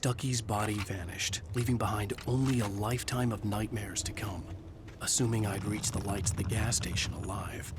Stucky's body vanished, leaving behind only a lifetime of nightmares to come, assuming I'd reached the lights of the gas station alive.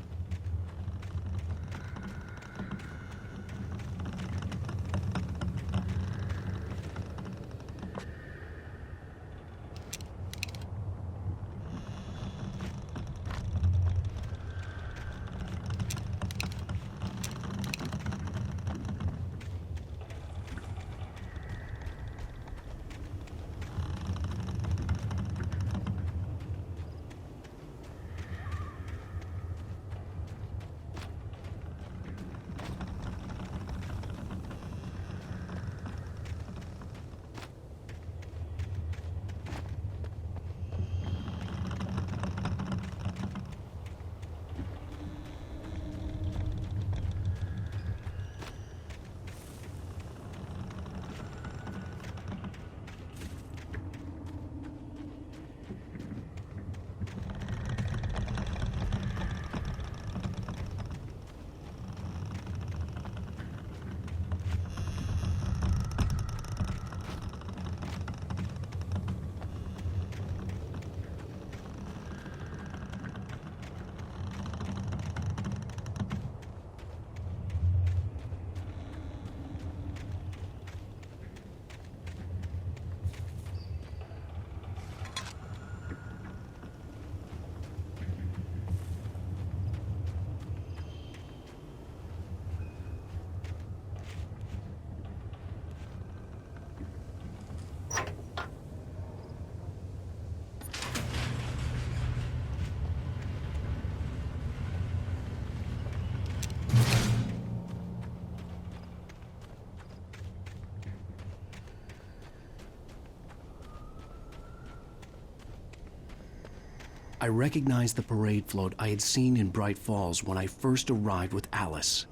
I recognized the parade float I had seen in Bright Falls when I first arrived with Alice.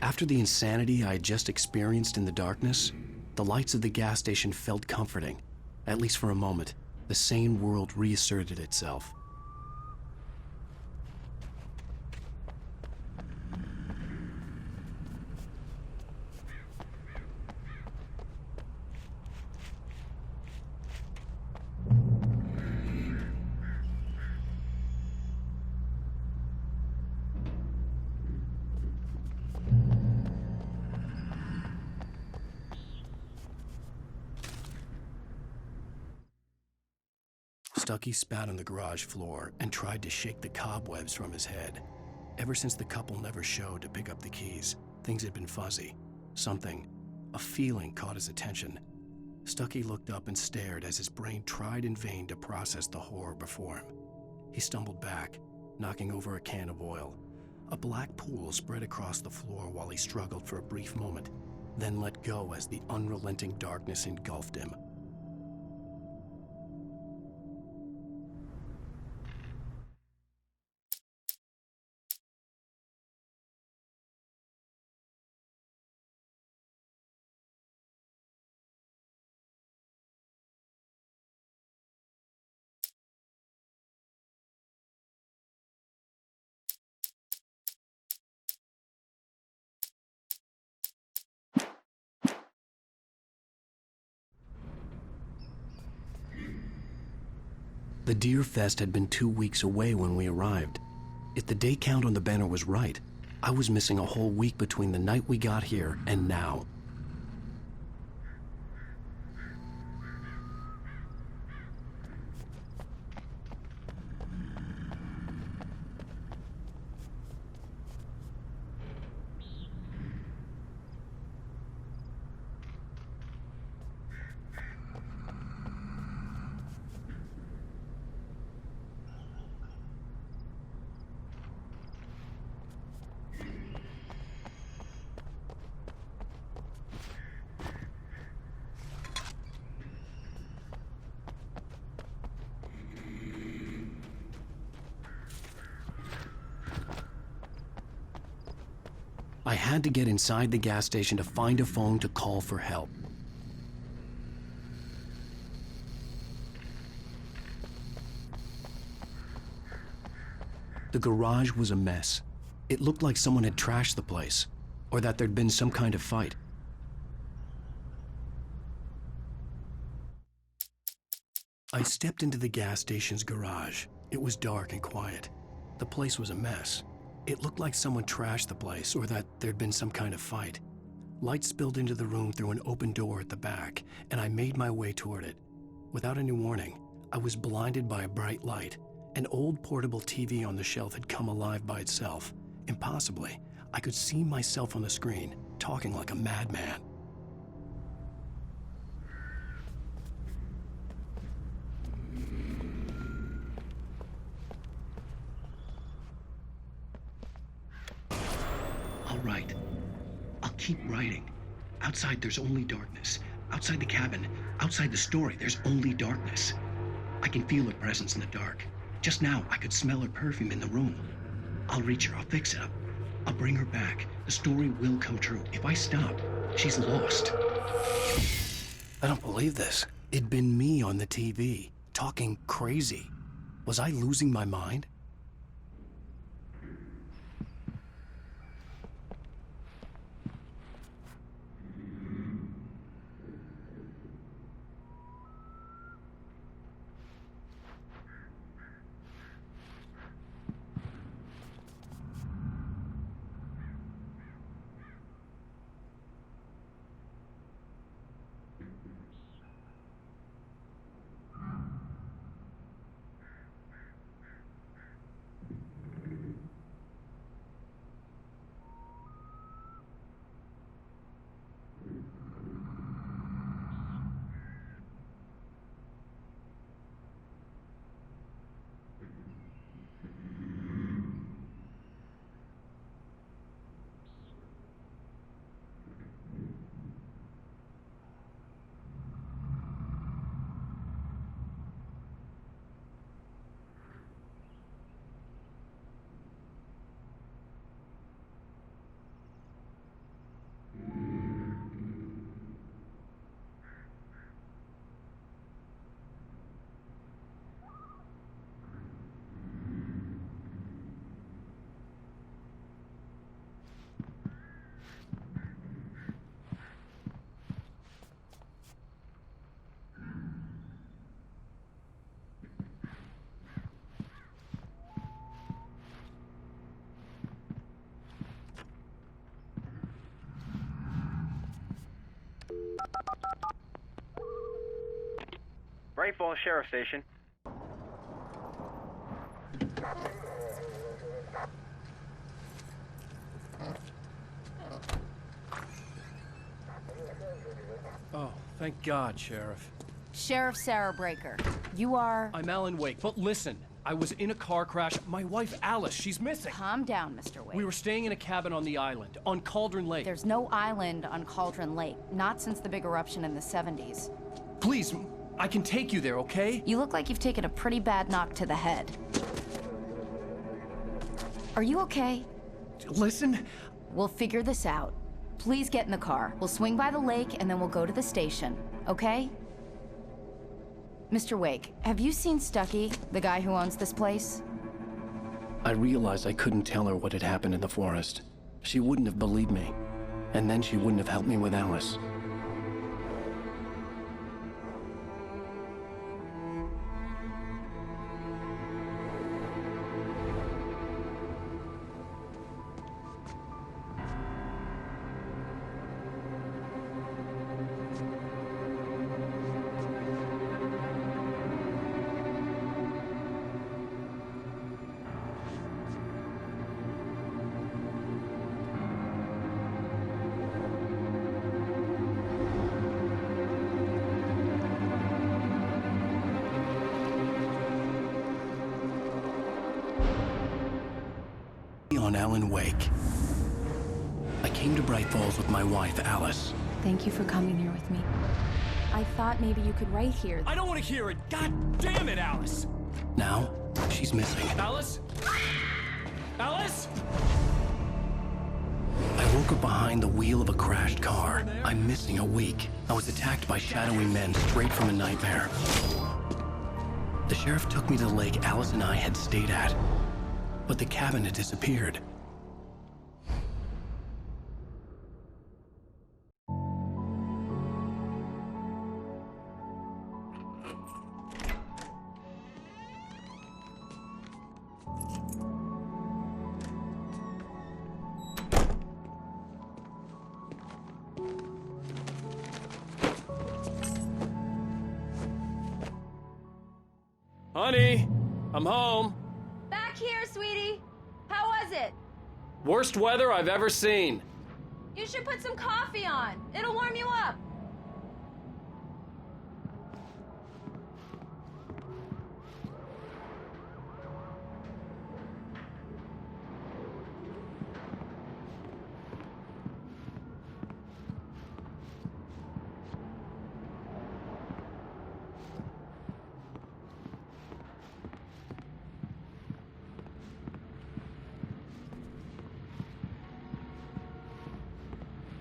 After the insanity I had just experienced in the darkness, the lights of the gas station felt comforting. At least for a moment, the sane world reasserted itself. Stucky spat on the garage floor and tried to shake the cobwebs from his head. Ever since the couple never showed to pick up the keys, things had been fuzzy. Something, a feeling, caught his attention. Stucky looked up and stared as his brain tried in vain to process the horror before him. He stumbled back, knocking over a can of oil. A black pool spread across the floor while he struggled for a brief moment, then let go as the unrelenting darkness engulfed him. The Deer Fest had been 2 weeks away when we arrived. If the day count on the banner was right, I was missing a whole week between the night we got here and now. I had to get inside the gas station to find a phone to call for help. The garage was a mess. It looked like someone had trashed the place, or that there'd been some kind of fight. I stepped into the gas station's garage. It was dark and quiet. The place was a mess. It looked like someone trashed the place, or that there'd been some kind of fight. Light spilled into the room through an open door at the back, and I made my way toward it. Without any warning, I was blinded by a bright light. An old portable TV on the shelf had come alive by itself. Impossibly, I could see myself on the screen, talking like a madman. All right. I'll keep writing. Outside, there's only darkness. Outside the cabin, outside the story, there's only darkness. I can feel her presence in the dark. Just now, I could smell her perfume in the room. I'll reach her. I'll fix it up. I'll bring her back. The story will come true. If I stop, she's lost. I don't believe this. It'd been me on the TV, talking crazy. Was I losing my mind? Bright Falls Sheriff Station. Oh, thank God, Sheriff. Sheriff Sarah Breaker. You are... I'm Alan Wake, but listen, I was in a car crash. My wife, Alice, she's missing. Calm down, Mr. Wake. We were staying in a cabin on the island, on Cauldron Lake. There's no island on Cauldron Lake, not since the big eruption in the 70s. Please, I can take you there, okay? You look like you've taken a pretty bad knock to the head. Are you okay? Listen. We'll figure this out. Please get in the car. We'll swing by the lake and then we'll go to the station, okay? Mr. Wake, have you seen Stucky, the guy who owns this place? I realized I couldn't tell her what had happened in the forest. She wouldn't have believed me. And then she wouldn't have helped me with Alice. On Alan Wake. I came to Bright Falls with my wife, Alice. Thank you for coming here with me. I thought maybe you could write here. I don't want to hear it. God damn it, Alice. Now, she's missing. Alice? Alice? I I woke up behind the wheel of a crashed car. I'm missing a week. I was attacked by shadowy men straight from a nightmare. The sheriff took me to the lake Alice and I had stayed at, but the cabin had disappeared. Honey, I'm home. Back here, sweetie. How was it? Worst weather I've ever seen. You should put some coffee on. It'll warm you up.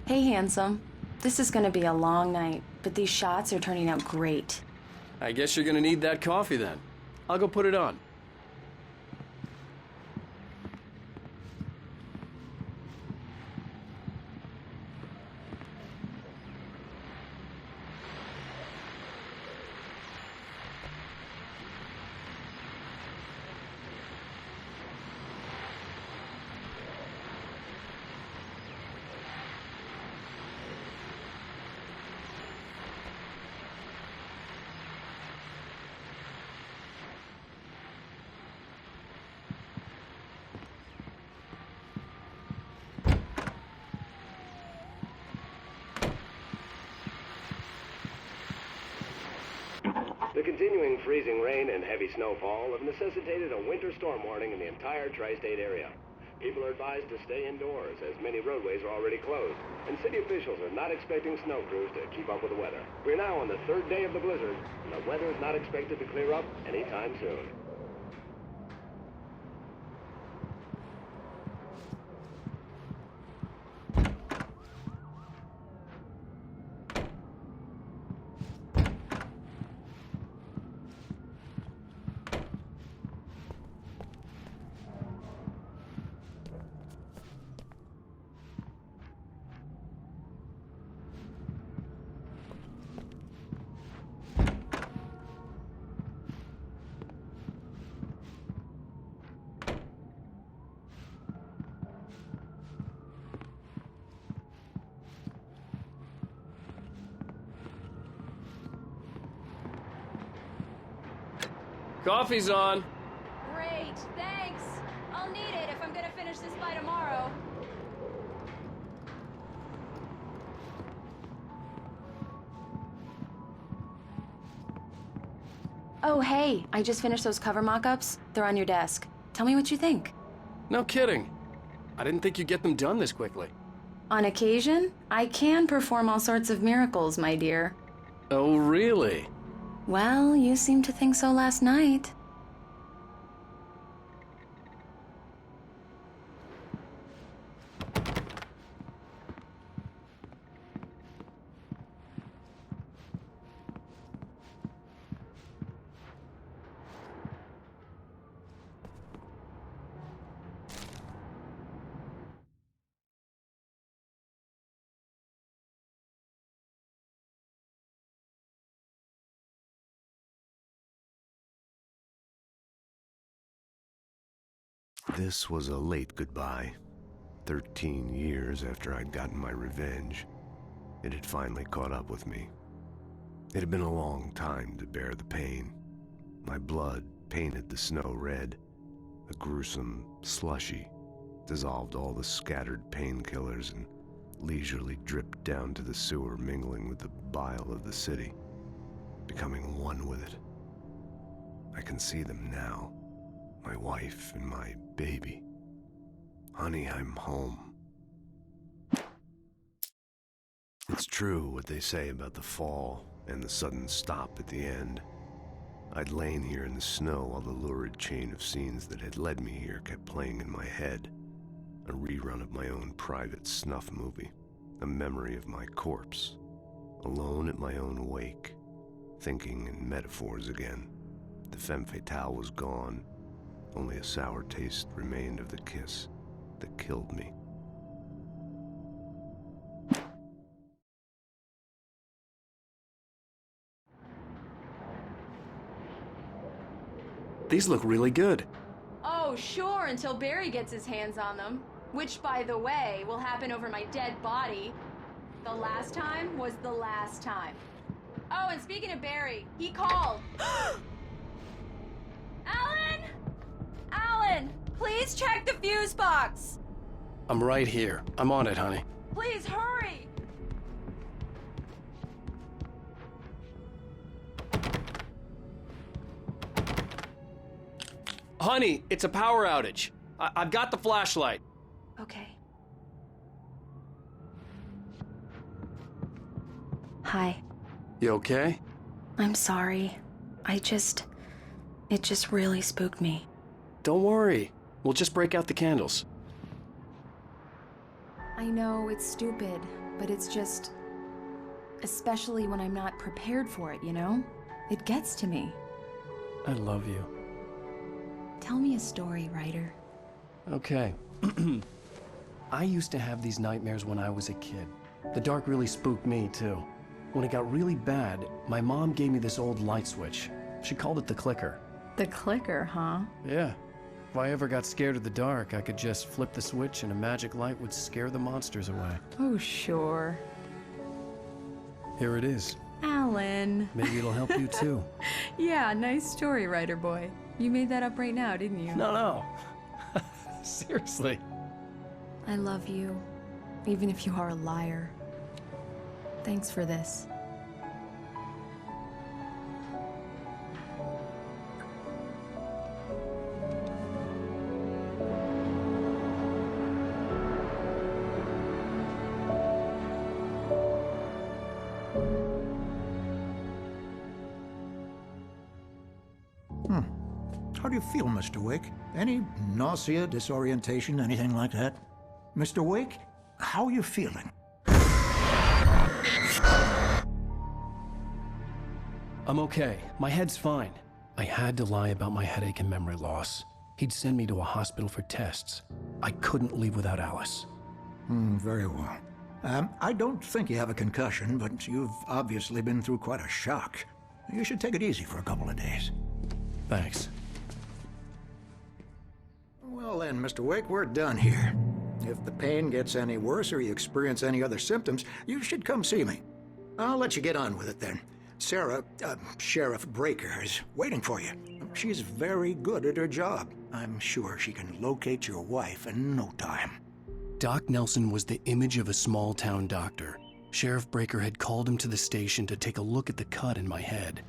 Hey, handsome. This is gonna be a long night, but these shots are turning out great. I guess you're gonna need that coffee then. I'll go put it on. The continuing freezing rain and heavy snowfall have necessitated a winter storm warning in the entire tri-state area. People are advised to stay indoors as many roadways are already closed, and city officials are not expecting snow crews to keep up with the weather. We're now on the third day of the blizzard, and the weather is not expected to clear up anytime soon. Coffee's on. Great, thanks. I'll need it if I'm gonna finish this by tomorrow. Oh, hey, I just finished those cover mock-ups. They're on your desk. Tell me what you think. No kidding. I didn't think you'd get them done this quickly. On occasion, I can perform all sorts of miracles, my dear. Oh, really? Well, you seemed to think so last night. This was a late goodbye. 13 years after I'd gotten my revenge, it had finally caught up with me. It had been a long time to bear the pain. My blood painted the snow red. A gruesome slushy dissolved all the scattered painkillers and leisurely dripped down to the sewer, mingling with the bile of the city, becoming one with it. I can see them now. My wife and my baby. Honey, I'm home. It's true what they say about the fall and the sudden stop at the end. I'd lain here in the snow while the lurid chain of scenes that had led me here kept playing in my head. A rerun of my own private snuff movie. A memory of my corpse. Alone at my own wake. Thinking in metaphors again. The femme fatale was gone. Only a sour taste remained of the kiss that killed me. These look really good. Oh, sure, until Barry gets his hands on them. Which, by the way, will happen over my dead body. The last time was the last time. Oh, and speaking of Barry, he called. Alan! Alan, please check the fuse box. I'm right here. I'm on it, honey. Please hurry. Honey, it's a power outage. I've got the flashlight. Okay. Hi. You okay? I'm sorry. It just really spooked me. Don't worry. We'll just break out the candles. I know it's stupid, but it's just... especially when I'm not prepared for it, you know? It gets to me. I love you. Tell me a story, writer. Okay. I used to have these nightmares when I was a kid. The dark really spooked me, too. When it got really bad, my mom gave me this old light switch. She called it the clicker. The clicker, huh? Yeah. If I ever got scared of the dark, I could just flip the switch and a magic light would scare the monsters away. Oh, sure. Here it is. Alan. Maybe it'll help you, too. Yeah, nice story, writer boy. You made that up right now, didn't you? No. Seriously. I love you, even if you are a liar. Thanks for this. How do you feel, Mr. Wake? Any nausea, disorientation, anything like that? Mr. Wake, how are you feeling? I'm okay. My head's fine. I had to lie about my headache and memory loss. He'd send me to a hospital for tests. I couldn't leave without Alice. Very well. I don't think you have a concussion, but you've obviously been through quite a shock. You should take it easy for a couple of days. Thanks. Well then, Mr. Wake, we're done here. If the pain gets any worse or you experience any other symptoms, you should come see me. I'll let you get on with it then. Sarah, Sheriff Breaker, is waiting for you. She's very good at her job. I'm sure she can locate your wife in no time. Doc Nelson was the image of a small-town doctor. Sheriff Breaker had called him to the station to take a look at the cut in my head.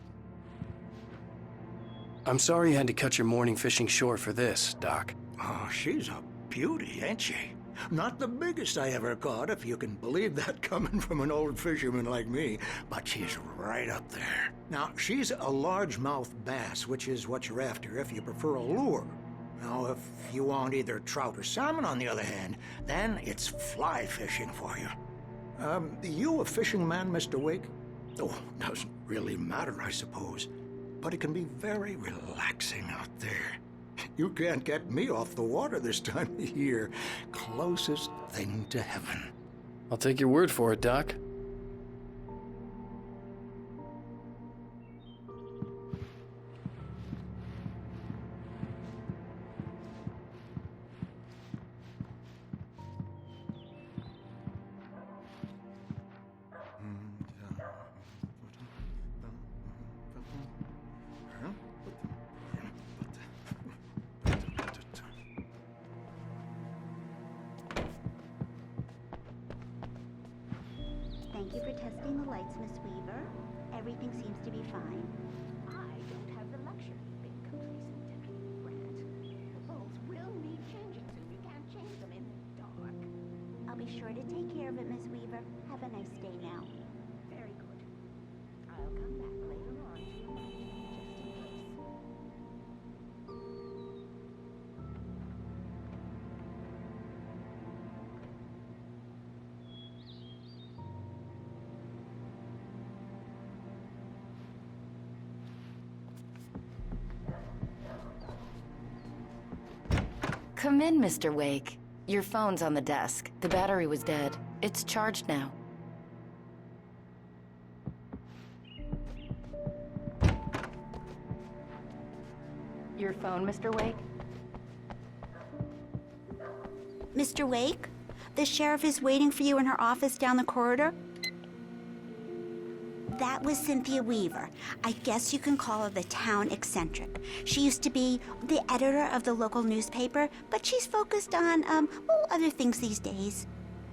I'm sorry you had to cut your morning fishing short for this, Doc. Oh, she's a beauty, ain't she? Not the biggest I ever caught, if you can believe that coming from an old fisherman like me, but she's right up there. Now, she's a largemouth bass, which is what you're after if you prefer a lure. Now, if you want either trout or salmon, on the other hand, then it's fly fishing for you. You a fishing man, Mr. Wake? Oh, doesn't really matter, I suppose. But it can be very relaxing out there. You can't get me off the water this time of year. Closest thing to heaven. I'll take your word for it, Doc. Thank you for testing the lights, Miss Weaver. Everything seems to be fine. I don't have the luxury of being complacent, Deputy Grant. The bulbs will need changing soon. You can't change them in the dark. I'll be sure to take care of it, Miss Weaver. Have a nice day now. Very good. I'll come back later on to remind you, just in case. Come in, Mr. Wake. Your phone's on the desk. The battery was dead. It's charged now. Your phone, Mr. Wake? Mr. Wake, the sheriff is waiting for you in her office down the corridor. That was Cynthia Weaver. I guess you can call her the town eccentric. She used to be the editor of the local newspaper, but she's focused on, other things these days.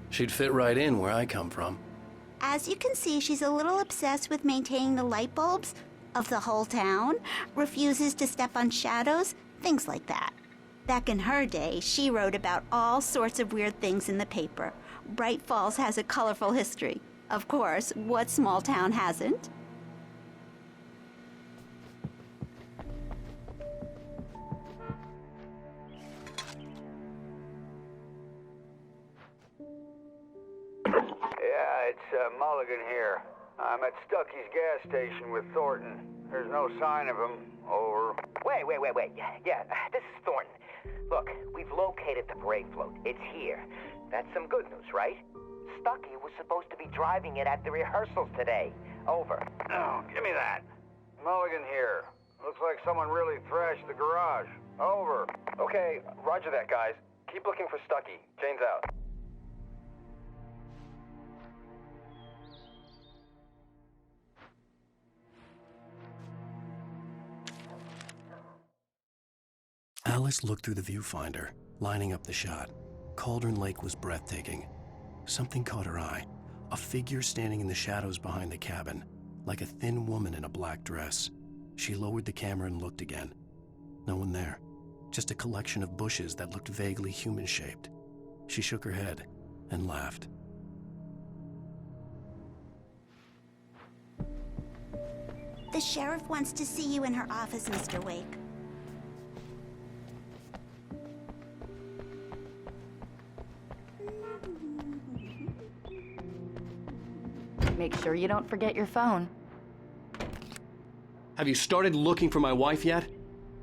She'd fit right in where I come from. As you can see, she's a little obsessed with maintaining the light bulbs of the whole town, refuses to step on shadows, things like that. Back in her day, she wrote about all sorts of weird things in the paper. Bright Falls has a colorful history. Of course, what small town hasn't? Yeah, it's Mulligan here. I'm at Stucky's gas station with Thornton. There's no sign of him. Over. Wait. Yeah, this is Thornton. Look, we've located the parade float. It's here. That's some good news, right? Stucky was supposed to be driving it at the rehearsals today. Over. Oh, give me that. Mulligan here. Looks like someone really thrashed the garage. Over. Okay, roger that, guys. Keep looking for Stucky. Jane's out. Alice looked through the viewfinder, lining up the shot. Cauldron Lake was breathtaking. Something caught her eye. A figure standing in the shadows behind the cabin, like a thin woman in a black dress. She lowered the camera and looked again. No one there. Just a collection of bushes that looked vaguely human-shaped. She shook her head and laughed. The sheriff wants to see you in her office, Mr. Wake. Make sure you don't forget your phone. Have you started looking for my wife yet?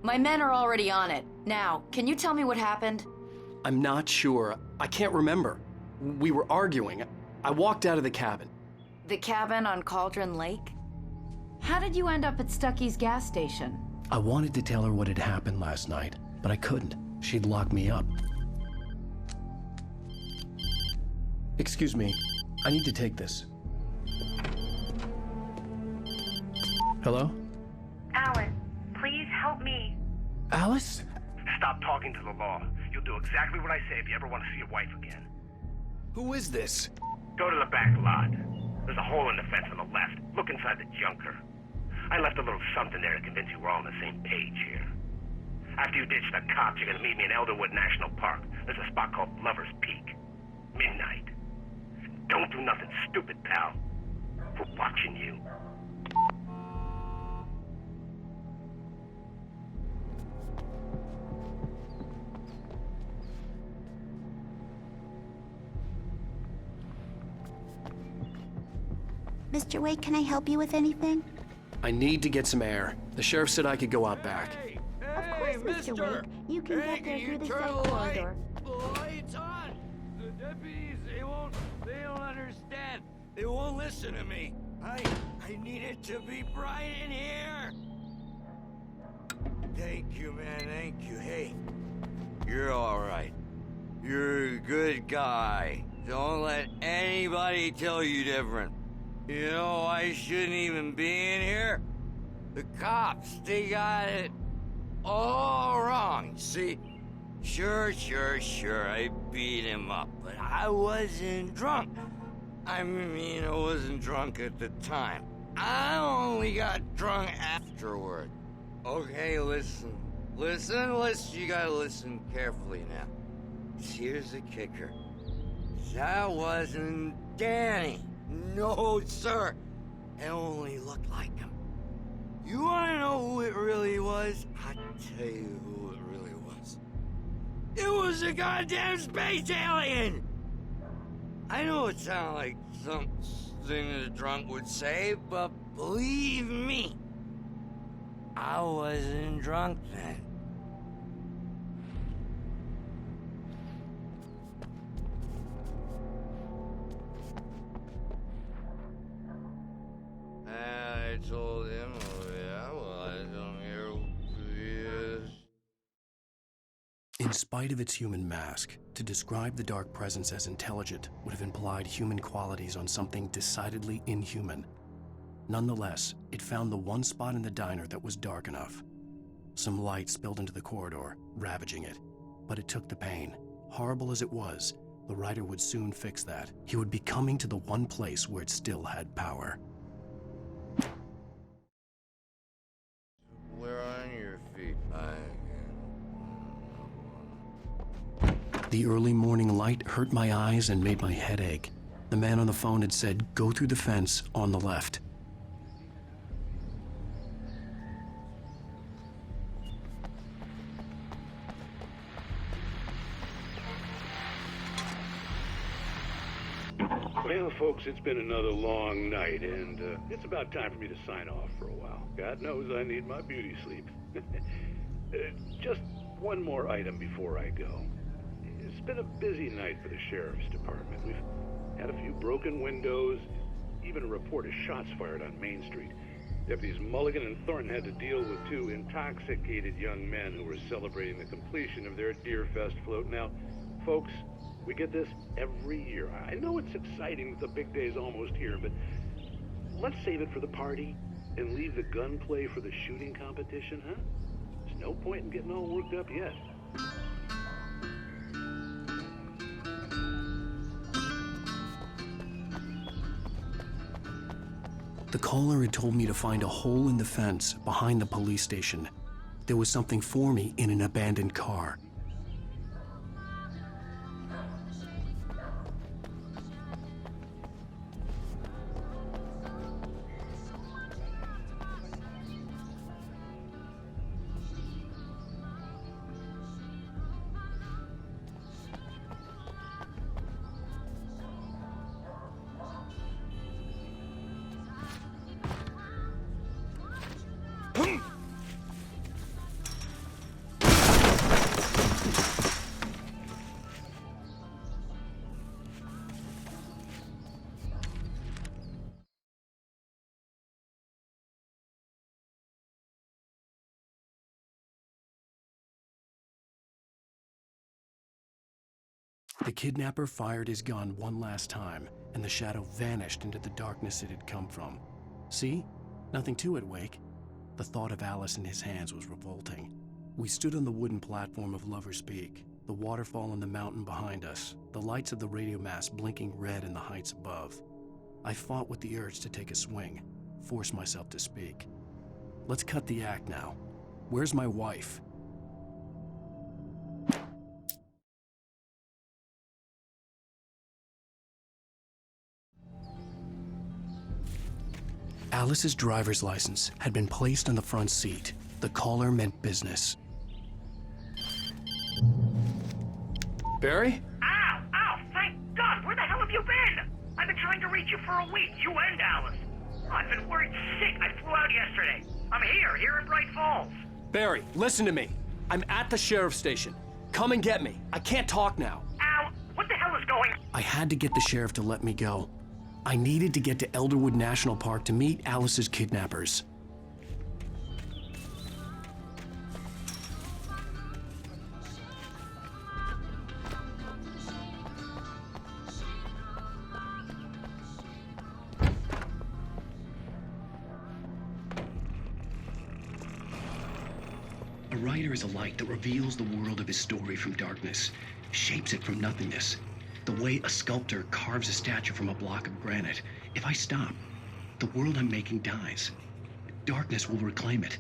My men are already on it. Now, can you tell me what happened? I'm not sure. I can't remember. We were arguing. I walked out of the cabin. The cabin on Cauldron Lake? How did you end up at Stucky's gas station? I wanted to tell her what had happened last night, but I couldn't. She'd lock me up. Excuse me. I need to take this. Hello? Alan, please help me. Alice? Stop talking to the law. You'll do exactly what I say if you ever want to see your wife again. Who is this? Go to the back lot. There's a hole in the fence on the left. Look inside the junker. I left a little something there to convince you we're all on the same page here. After you ditch the cops, you're gonna meet me in Elderwood National Park. There's a spot called Lover's Peak. Midnight. Don't do nothing stupid, pal. We're watching you. Mr. Wake, can I help you with anything? I need to get some air. The sheriff said I could go out back. Of course, Mr. Wake. You can get there through the side corridor. The light's on! The deputies, they don't understand. They won't listen to me. I need it to be bright in here. Thank you, man, thank you. Hey, you're all right. You're a good guy. Don't let anybody tell you different. You know, I shouldn't even be in here. The cops, they got it all wrong. See, sure, I beat him up, but I wasn't drunk. I mean, I wasn't drunk at the time. I only got drunk afterward. Okay, listen. You gotta listen carefully now. Here's the kicker. That wasn't Danny. No, sir. It only looked like him. You wanna know who it really was? I'll tell you who it really was. It was a goddamn space alien! I know it sounded like something a drunk would say, but believe me, I wasn't drunk then. In spite of its human mask, to describe the dark presence as intelligent would have implied human qualities on something decidedly inhuman. Nonetheless, it found the one spot in the diner that was dark enough. Some light spilled into the corridor, ravaging it. But it took the pain. Horrible as it was, the writer would soon fix that. He would be coming to the one place where it still had power. We're on your feet. The early morning light hurt my eyes and made my head ache. The man on the phone had said, "Go through the fence on the left." Well, folks, it's been another long night, and it's about time for me to sign off for a while. God knows I need my beauty sleep. Just one more item before I go. It's been a busy night for the Sheriff's Department. We've had a few broken windows, even a report of shots fired on Main Street. Deputies Mulligan and Thornton had to deal with two intoxicated young men who were celebrating the completion of their Deer Fest float. Now, folks, we get this every year. I know it's exciting that the big day's almost here, but let's save it for the party and leave the gunplay for the shooting competition, huh? There's no point in getting all worked up yet. The caller had told me to find a hole in the fence behind the police station. There was something for me in an abandoned car. The kidnapper fired his gun one last time, and the shadow vanished into the darkness it had come from. See? Nothing to it, Wake. The thought of Alice in his hands was revolting. We stood on the wooden platform of Lover's Peak, the waterfall on the mountain behind us, the lights of the radio mast blinking red in the heights above. I fought with the urge to take a swing, force myself to speak. Let's cut the act now. Where's my wife? Alice's driver's license had been placed on the front seat. The caller meant business. Barry? Ow! Ow! Thank God! Where the hell have you been? I've been trying to reach you for a week, you and Alice. I've been worried sick. I flew out yesterday. I'm here in Bright Falls. Barry, listen to me. I'm at the sheriff's station. Come and get me. I can't talk now. Ow! What the hell is going on? I had to get the sheriff to let me go. I needed to get to Elderwood National Park to meet Alice's kidnappers. A writer is a light that reveals the world of his story from darkness, shapes it from nothingness. The way a sculptor carves a statue from a block of granite. If I stop, the world I'm making dies. Darkness will reclaim it.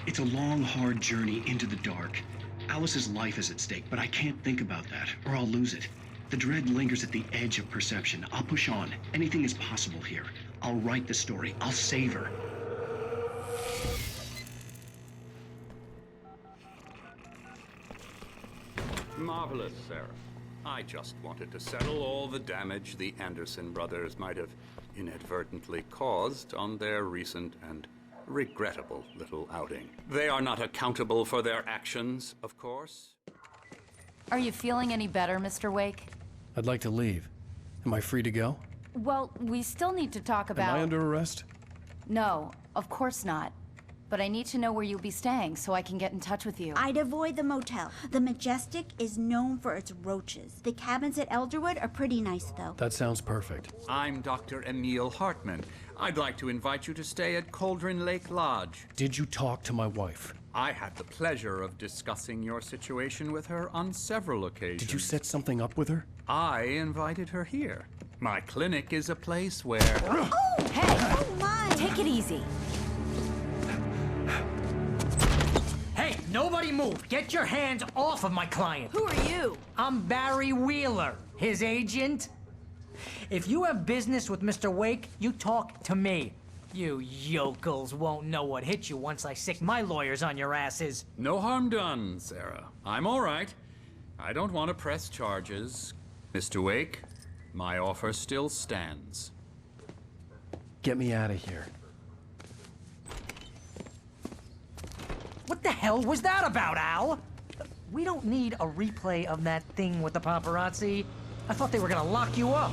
It's a long, hard journey into the dark. Alice's life is at stake, but I can't think about that, or I'll lose it. The dread lingers at the edge of perception. I'll push on. Anything is possible here. I'll write the story. I'll save her. Marvelous, Sarah. I just wanted to settle all the damage the Anderson brothers might have inadvertently caused on their recent and regrettable little outing. They are not accountable for their actions, of course. Are you feeling any better, Mr. Wake? I'd like to leave. Am I free to go? Well, we still need to talk about... Am I under arrest? No, of course not. but I need to know where you'll be staying so I can get in touch with you. I'd avoid the motel. The Majestic is known for its roaches. The cabins at Elderwood are pretty nice, though. That sounds perfect. I'm Dr. Emil Hartman. I'd like to invite you to stay at Cauldron Lake Lodge. Did you talk to my wife? I had the pleasure of discussing your situation with her on several occasions. Did you set something up with her? I invited her here. My clinic is a place where... Oh! Hey! Oh, my! Take it easy. Hey, nobody move! Get your hands off of my client! Who are you? I'm Barry Wheeler, his agent. If you have business with Mr. Wake, you talk to me. You yokels won't know what hit you once I sick my lawyers on your asses. No harm done, Sarah. I'm all right. I don't want to press charges. Mr. Wake, my offer still stands. Get me out of here. What the hell was that about, Al? We don't need a replay of that thing with the paparazzi. I thought they were gonna lock you up.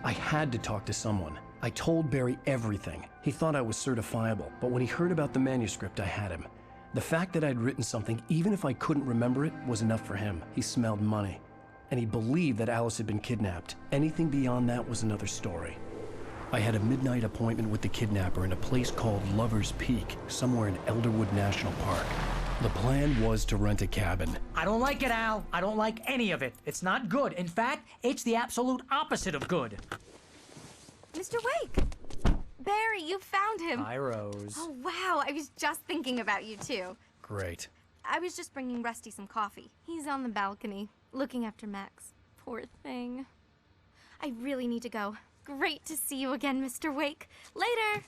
I had to talk to someone. I told Barry everything. He thought I was certifiable, but when he heard about the manuscript, I had him. The fact that I'd written something, even if I couldn't remember it, was enough for him. He smelled money. And he believed that Alice had been kidnapped. Anything beyond that was another story. I had a midnight appointment with the kidnapper in a place called Lover's Peak, somewhere in Elderwood National Park. The plan was to rent a cabin. I don't like it, Al. I don't like any of it. It's not good. In fact, it's the absolute opposite of good. Mr. Wake! Barry, you found him. Hi, Rose. Oh, wow. I was just thinking about you, too. Great. I was just bringing Rusty some coffee. He's on the balcony, looking after Max. Poor thing. I really need to go. Great to see you again, Mr. Wake. Later!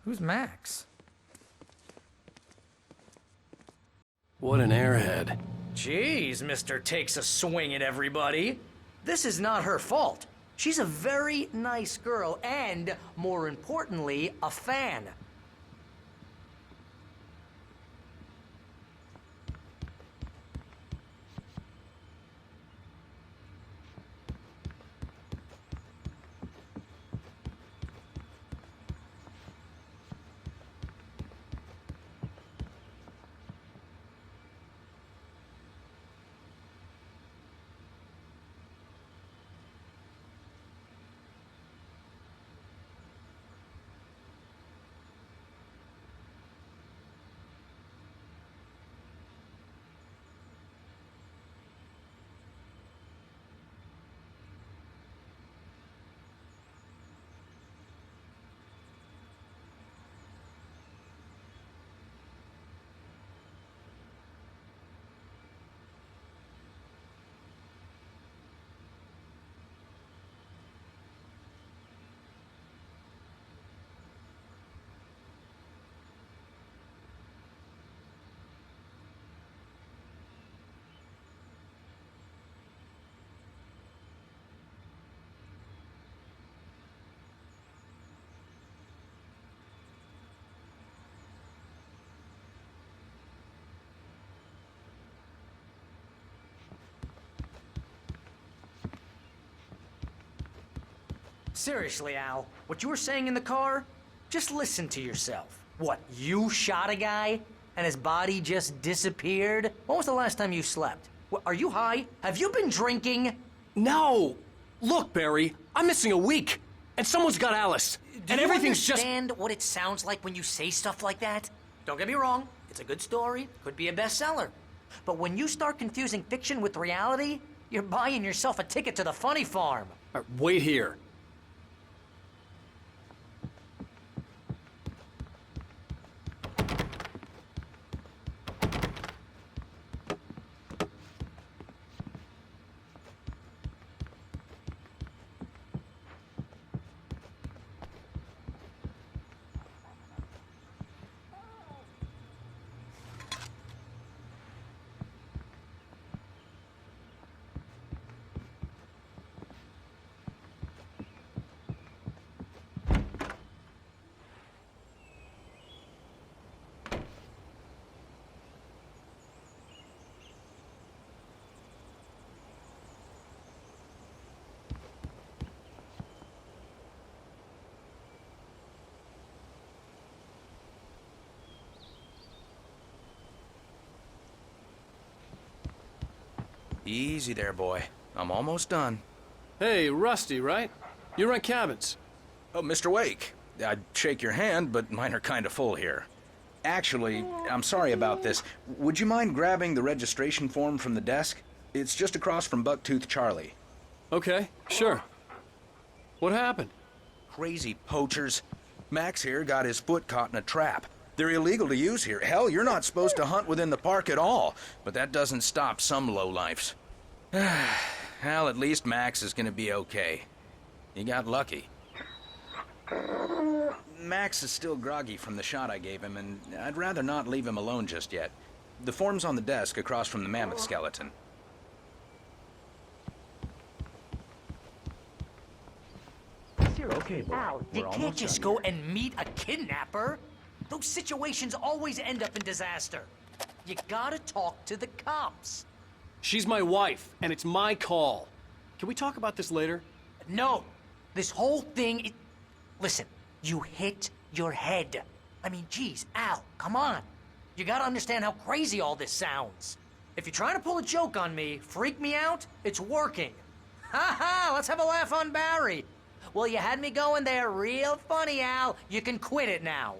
Who's Max? What an airhead. Jeez, Mr. Takes a Swing at Everybody. This is not her fault. She's a very nice girl and, more importantly, a fan. Seriously, Al, what you were saying in the car? Just listen to yourself. What, you shot a guy and his body just disappeared? When was the last time you slept? What, are you high? Have you been drinking? No! Look, Barry, I'm missing a week, and someone's got Alice, and everything's just... Do you understand what it sounds like when you say stuff like that? Don't get me wrong, it's a good story, could be a bestseller. But when you start confusing fiction with reality, you're buying yourself a ticket to the funny farm. Wait here. Easy there, boy. I'm almost done. Hey, Rusty, right? You run cabins. Oh, Mr. Wake. I'd shake your hand, but mine are kind of full here. Actually, I'm sorry about this. Would you mind grabbing the registration form from the desk? It's just across from Bucktooth Charlie. Okay, sure. What happened? Crazy poachers. Max here got his foot caught in a trap. They're illegal to use here. Hell, you're not supposed to hunt within the park at all. But that doesn't stop some lowlifes. Well, at least Max is gonna be okay. He got lucky. Max is still groggy from the shot I gave him, and I'd rather not leave him alone just yet. The form's on the desk across from the mammoth skeleton. Okay, boy. Al, you can't just go and meet a kidnapper. Those situations always end up in disaster. You gotta talk to the cops. She's my wife, and it's my call. Can we talk about this later? No. This whole thing... Listen, you hit your head. I mean, geez, Al, come on. You gotta understand how crazy all this sounds. If you're trying to pull a joke on me, freak me out, it's working. Ha ha, let's have a laugh on Barry. Well, you had me going there real funny, Al. You can quit it now.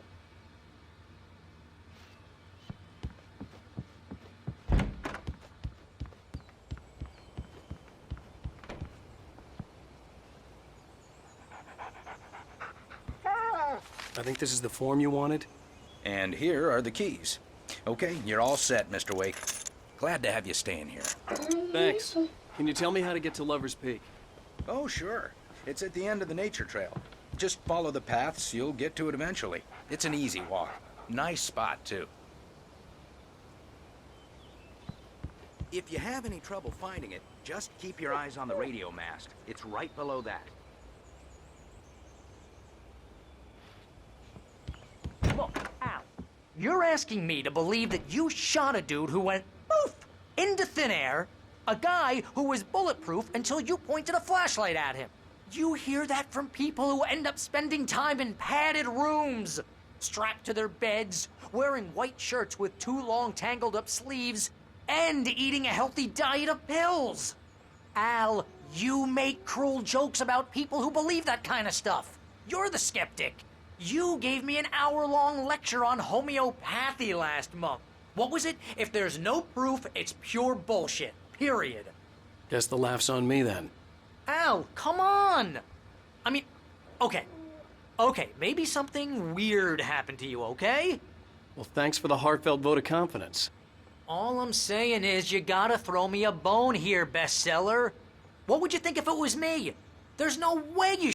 I think this is the form you wanted. And here are the keys. Okay, you're all set, Mr. Wake. Glad to have you staying here. Thanks. Can you tell me how to get to Lover's Peak? Oh, sure. It's at the end of the nature trail. Just follow the paths, you'll get to it eventually. It's an easy walk. Nice spot, too. If you have any trouble finding it, just keep your eyes on the radio mast. It's right below that. Look, Al, you're asking me to believe that you shot a dude who went poof into thin air, a guy who was bulletproof until you pointed a flashlight at him. You hear that from people who end up spending time in padded rooms, strapped to their beds, wearing white shirts with too long tangled up sleeves, and eating a healthy diet of pills. Al, you make cruel jokes about people who believe that kind of stuff. You're the skeptic. You gave me an hour-long lecture on homeopathy last month. What was it? If there's no proof, it's pure bullshit. Period. Guess the laugh's on me then. Al, come on! I mean, okay. Okay, maybe something weird happened to you, okay? Well, thanks for the heartfelt vote of confidence. All I'm saying is you gotta throw me a bone here, bestseller. What would you think if it was me? There's no way you